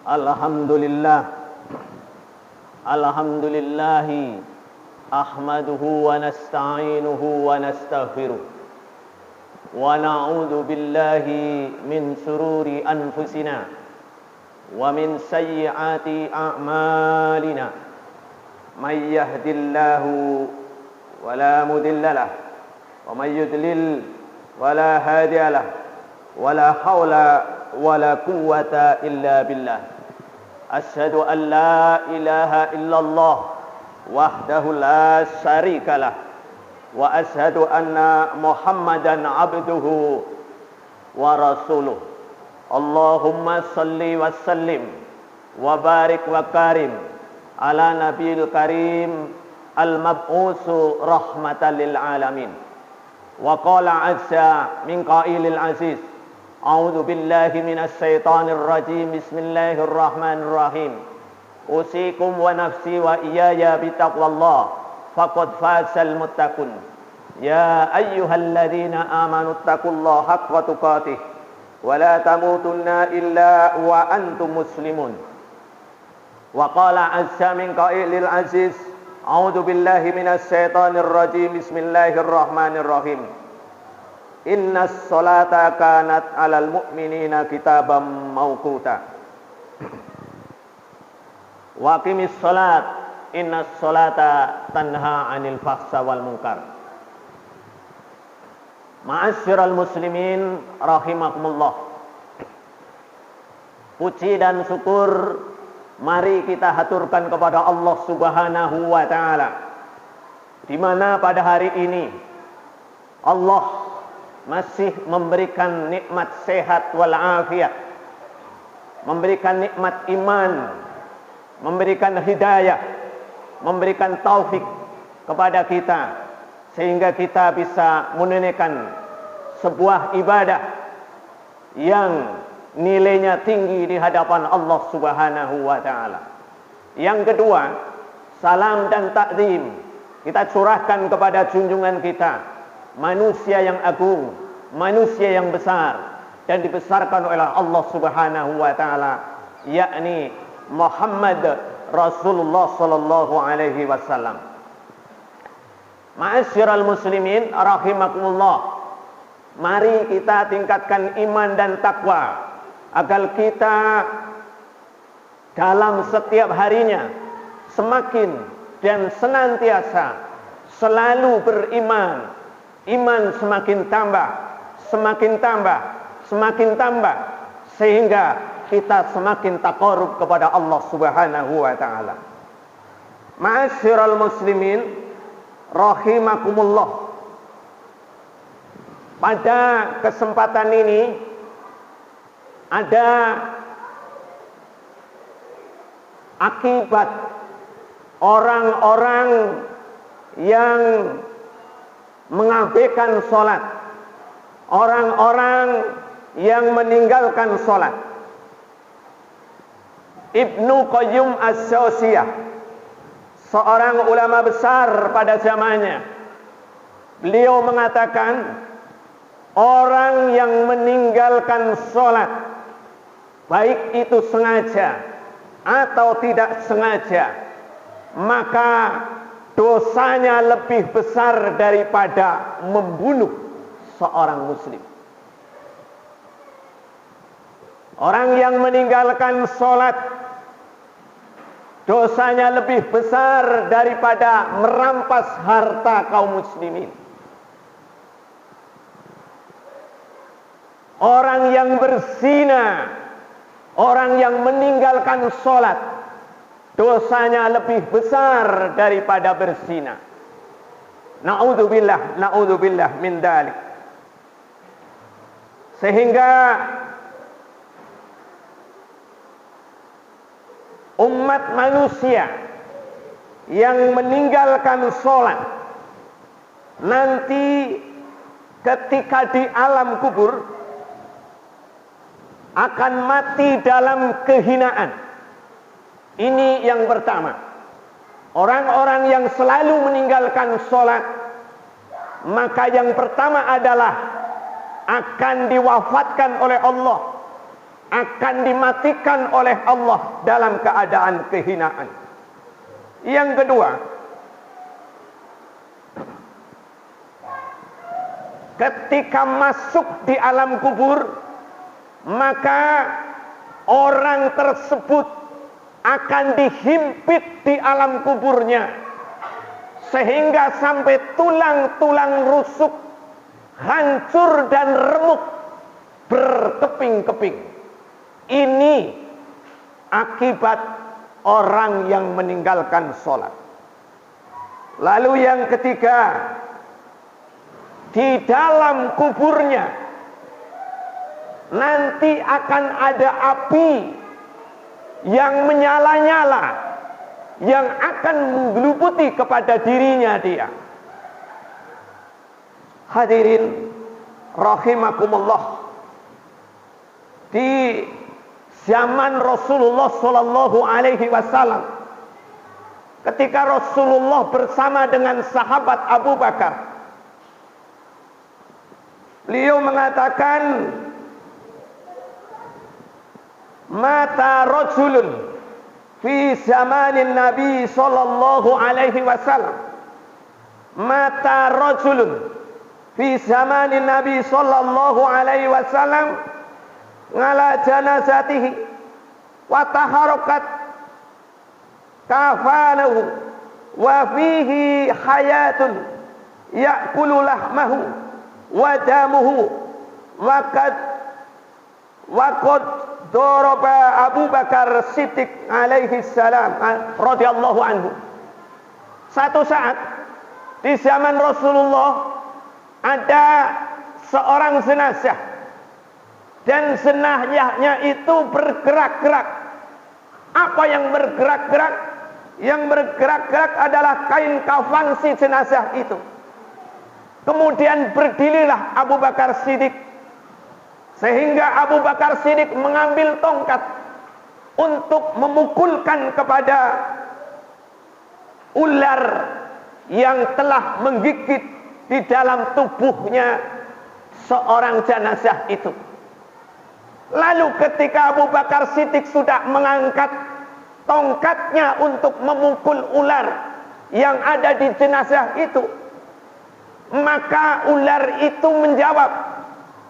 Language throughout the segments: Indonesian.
Alhamdulillah. Alhamdulillahi ahmaduhu wa nasta'inuhu wa nastaghfiruh. Wa na'udzu billahi min sururi anfusina wa min sayyiati a'malina. May yahdillahu wa la mudilla lahu wa may yudlil wa la hadiya lahu wa la haula wa la quwwata illa billah. Asyhadu an la ilaha illallah wahdahu la syarikalah wa asyhadu anna Muhammadan abduhu wa rasuluh. Allahumma salli wa sallim wa barik wa karim ala nabiyil karim al-mab'usu rahmatan lil alamin. Wa qala azza min qailil aziz, a'udzu billahi minasy syaithanir rajim. Bismillahirrahmanirrahim. Usikum wa nafsi wa iyaya bitaqwallah faqad fazal muttaqun. Ya ayyuhalladzina amanu taqullaha haqqa tuqatih wa la tamutunna illa wa antum muslimun. Wa qala azza min qailil aziz, a'udzu billahi minasy syaithanir rajim. Bismillahirrahmanirrahim. Innas salata kanat 'alal mu'minina kitaban mawquta. Wa aqimis salat, innas salata tanha 'anil fahsya wal munkar. Ma'asyiral muslimin rahimakumullah. Puji dan syukur mari kita haturkan kepada Allah Subhanahu wa taala, di mana pada hari ini Allah masih memberikan nikmat sehat wal afiat, memberikan nikmat iman, memberikan hidayah, memberikan taufik kepada kita, sehingga kita bisa menunaikan sebuah ibadah yang nilainya tinggi di hadapan Allah Subhanahu wa taala. Yang kedua, salam dan takzim kita curahkan kepada junjungan kita, manusia yang agung, manusia yang besar dan dibesarkan oleh Allah Subhanahu wa taala, yakni Muhammad Rasulullah sallallahu alaihi wasallam. Ma'asyiral muslimin rahimakumullah. Mari kita tingkatkan iman dan takwa agar kita dalam setiap harinya semakin dan senantiasa selalu beriman. Iman semakin tambah, semakin tambah, semakin tambah, sehingga kita semakin taqarrub kepada Allah Subhanahu wa taala. Ma'asyiral muslimin rahimakumullah. Pada kesempatan ini ada akibat orang-orang yang mengabaikan sholat, orang-orang yang meninggalkan sholat. Ibnu Qayyim As-Syausiyah, seorang ulama besar pada zamannya, beliau mengatakan orang yang meninggalkan sholat, baik itu sengaja atau tidak sengaja, maka dosanya lebih besar daripada membunuh seorang muslim. Orang yang meninggalkan sholat dosanya lebih besar daripada merampas harta kaum muslimin. Orang yang berzina, orang yang meninggalkan sholat, dosanya lebih besar daripada berzina. Na'udzubillah, na'udzubillah min dzalik. Sehingga umat manusia yang meninggalkan sholat nanti ketika di alam kubur akan mati dalam kehinaan. Ini yang pertama. Orang-orang yang selalu meninggalkan sholat, maka yang pertama adalah akan diwafatkan oleh Allah akan dimatikan oleh Allah dalam keadaan kehinaan. Yang kedua, ketika masuk di alam kubur, maka orang tersebut akan dihimpit di alam kuburnya, sehingga sampai tulang-tulang rusuk, hancur dan remuk, berkeping-keping. Ini akibat orang yang meninggalkan sholat. Lalu yang ketiga, di dalam kuburnya nanti akan ada api yang menyala-nyala, yang akan menggelubuti kepada dirinya dia. Hadirin rahimakumullah, di zaman Rasulullah sallallahu alaihi wasallam, ketika Rasulullah bersama dengan sahabat Abu Bakar, beliau mengatakan, mata rajulun fi zamanin Nabi sallallahu alaihi wasallam, mata rajulun fi zamanin Nabi sallallahu alaihi wasallam ngala janazatihi wa taharakat kafanahu wa fihi hayatun ya'kulu lahmahu wa damuhu wa qad daraba Abu Bakar Siddiq alaihi salam radhiyallahu anhu. Satu saat di zaman Rasulullah ada seorang jenazah, dan jenazahnya itu bergerak-gerak. Apa yang bergerak-gerak? Yang bergerak-gerak adalah kain kafan si jenazah itu. Kemudian berdirilah Abu Bakar Siddiq, sehingga Abu Bakar Siddiq mengambil tongkat untuk memukulkan kepada ular yang telah menggigit di dalam tubuhnya seorang jenazah itu. Lalu ketika Abu Bakar Siddiq sudah mengangkat tongkatnya untuk memukul ular yang ada di jenazah itu, maka ular itu menjawab,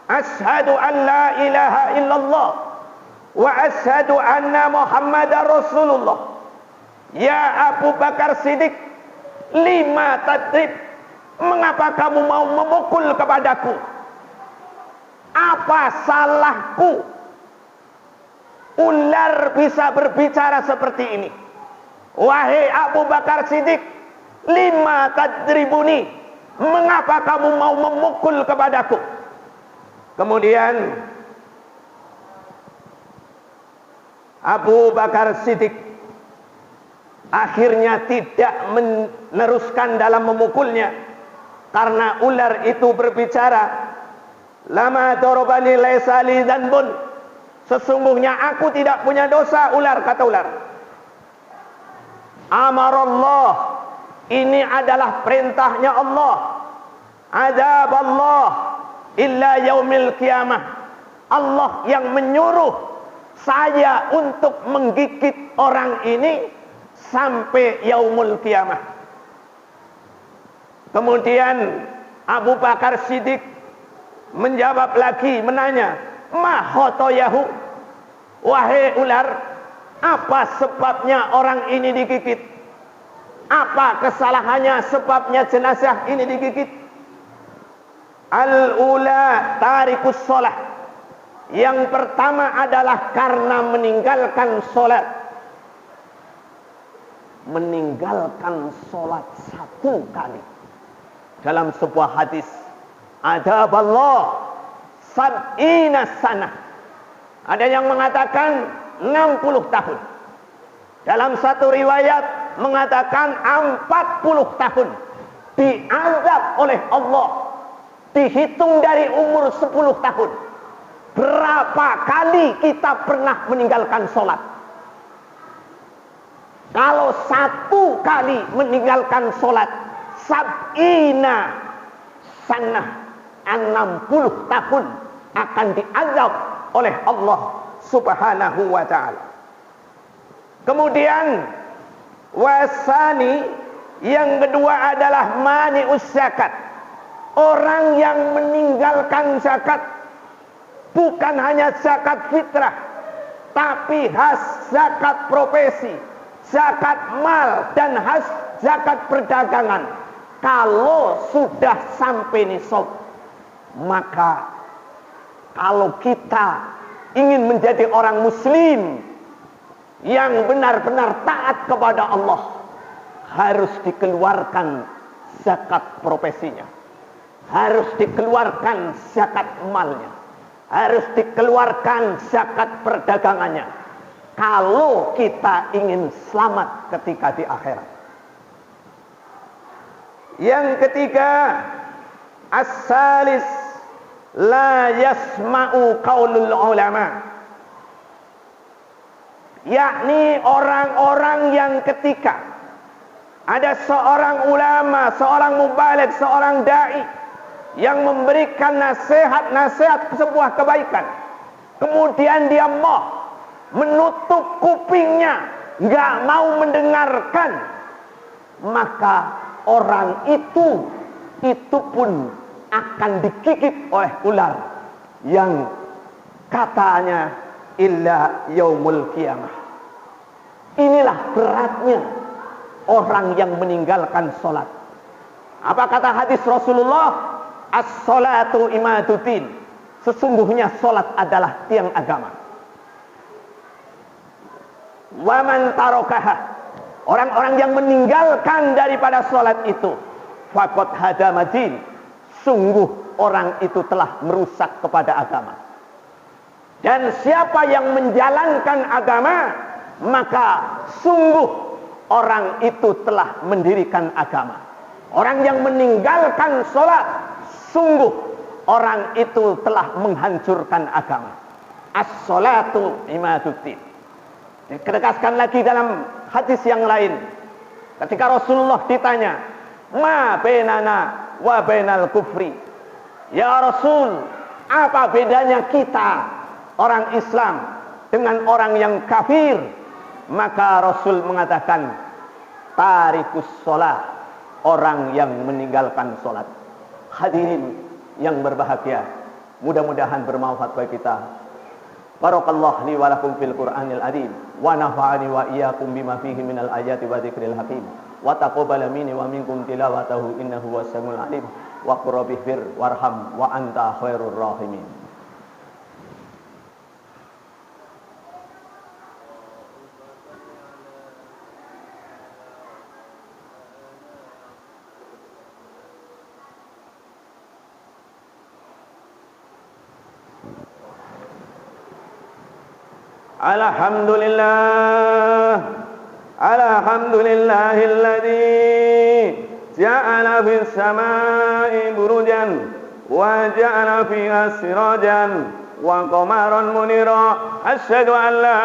asyhadu an la ilaha illallah wa asyhadu anna Muhammadar Rasulullah. Ya Abu Bakar Siddiq, lima tadrib, mengapa kamu mau memukul kepadaku? Apa salahku? Ular bisa berbicara seperti ini. Wahai Abu Bakar Siddiq, lima tadribuni, mengapa kamu mau memukul kepadaku? Kemudian Abu Bakar Siddiq akhirnya tidak meneruskan dalam memukulnya, karena ular itu berbicara, lama darabani laisa li dzanbun, sesungguhnya aku tidak punya dosa, ular, kata ular. Amarallah, ini adalah perintahnya Allah. Azab Allah illa yaumil qiyamah, Allah yang menyuruh saya untuk menggigit orang ini sampai yaumul qiyamah. Kemudian Abu Bakar Siddiq menjawab lagi, menanya, ma khotoyahu, wahai ular, apa sebabnya orang ini digigit? Apa kesalahannya sebabnya jenazah ini digigit? Al-ula tarikus sholat, yang pertama adalah karena meninggalkan sholat. Meninggalkan sholat satu kali. Dalam sebuah hadis, adaballah sab'ina sanah, ada yang mengatakan 60 tahun. Dalam satu riwayat mengatakan 40 tahun diazab oleh Allah. Dihitung dari umur 10 tahun, berapa kali kita pernah meninggalkan sholat? Kalau satu kali meninggalkan sholat, sab'ina sanah, 60 tahun akan diazab oleh Allah Subhanahu wa ta'ala. Kemudian wasani, yang kedua adalah mani'us zakat. Orang yang meninggalkan zakat, bukan hanya zakat fitrah, tapi zakat profesi, zakat mal, dan zakat perdagangan. Kalau sudah sampai nisab, maka kalau kita ingin menjadi orang muslim yang benar-benar taat kepada Allah, harus dikeluarkan zakat profesinya, harus dikeluarkan zakat malnya, harus dikeluarkan zakat perdagangannya, kalau kita ingin selamat ketika di akhirat. Yang ketiga, as-salis la yasma'u qaulul ulama, yakni orang-orang yang ketika ada seorang ulama, seorang mubaligh, seorang dai yang memberikan nasihat sebuah kebaikan, kemudian dia menutup kupingnya, nggak mau mendengarkan, maka orang itu pun akan digigit oleh ular yang katanya illa yaumul qiyamah. Inilah beratnya orang yang meninggalkan sholat. Apa kata hadis Rasulullah? As-sholatu imaduddin. Sesungguhnya sholat adalah tiang agama. Wa man tarokaha, orang-orang yang meninggalkan daripada sholat itu, faqad hadamadin, sungguh orang itu telah merusak kepada agama. Dan siapa yang menjalankan agama, maka sungguh orang itu telah mendirikan agama. Orang yang meninggalkan sholat, sungguh orang itu telah menghancurkan agama. As-sholatu imaduddin. Ditegaskan lagi dalam hadis yang lain, ketika Rasulullah ditanya, ma bainana wa bainal kufri, ya Rasul, apa bedanya kita orang Islam dengan orang yang kafir? Maka Rasul mengatakan, tarikus sholat, orang yang meninggalkan sholat. Hadirin yang berbahagia, mudah-mudahan bermanfaat bagi kita. Barakallahu li wa lakum fil Qur'anil azim, wa nafa'ani wa iyyakum bima fihi minal ayati wa dzikril hakim, wa taqabbal minni wa minkum tilawatahu innahu was-sami'ul alim, wa qur rabbihfir warham wa anta khairur rahimin. Alhamdulillahilladzi ja'ala fis samai burujan wa ja'ala fiha sirajan wa qamaran munira. Asyhadu an la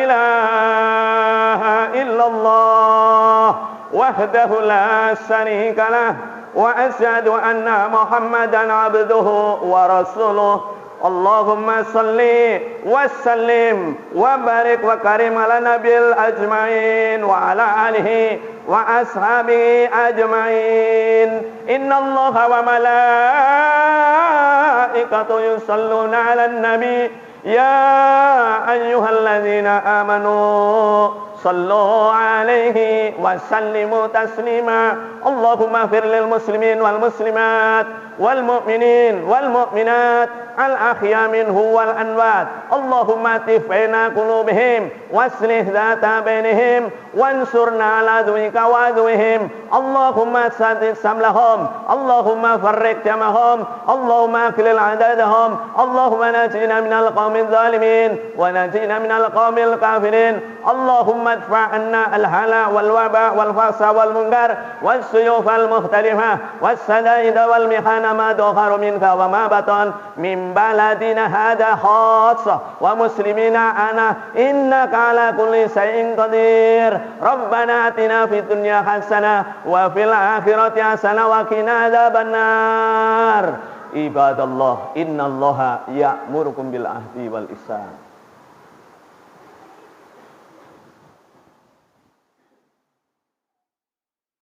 ilaha illallah wahdahu la syarika lah, wa asyhadu anna Muhammadan abduhu wa rasuluh. Allahumma salli wa sallim wa barik wa karim ala nabil ajma'in wa ala alihi wa ashabihi ajma'in. Inna allaha wa malaikatu yusalluna ala nabi, ya ayyuhalladzina amanu sallu alaihi wa sallimu taslima. Allahumma fir lil muslimin wal muslimat wal mu'minin wal mu'minat al ahya minhu wal anwat. Allahumma tif'ina qulubihim waslih dhata bainihim wansurna ala du'ika wa du'ihim. Allahumma sadid samlahum, Allahumma farrik jamahum, Allahumma aklil adadahum, Allahumma najina minal qawmin zalimin wa najina minal qawmil kafirin. Allahumma adfa' anna al-hala wal waba wal fasa wal munkar was suyuf al mukhtalifah was sadaida wal mihana ma dukharu minka wa ma batan min baladina hada khassa wa muslimina ana innaka ala kulli shay'in qadir. Rabbana atina fid dunya hasanah wa fil akhirati hasanah wa qina adzabannar. Ibadallah, innallaha ya'murukum bil ahdi wal ihsan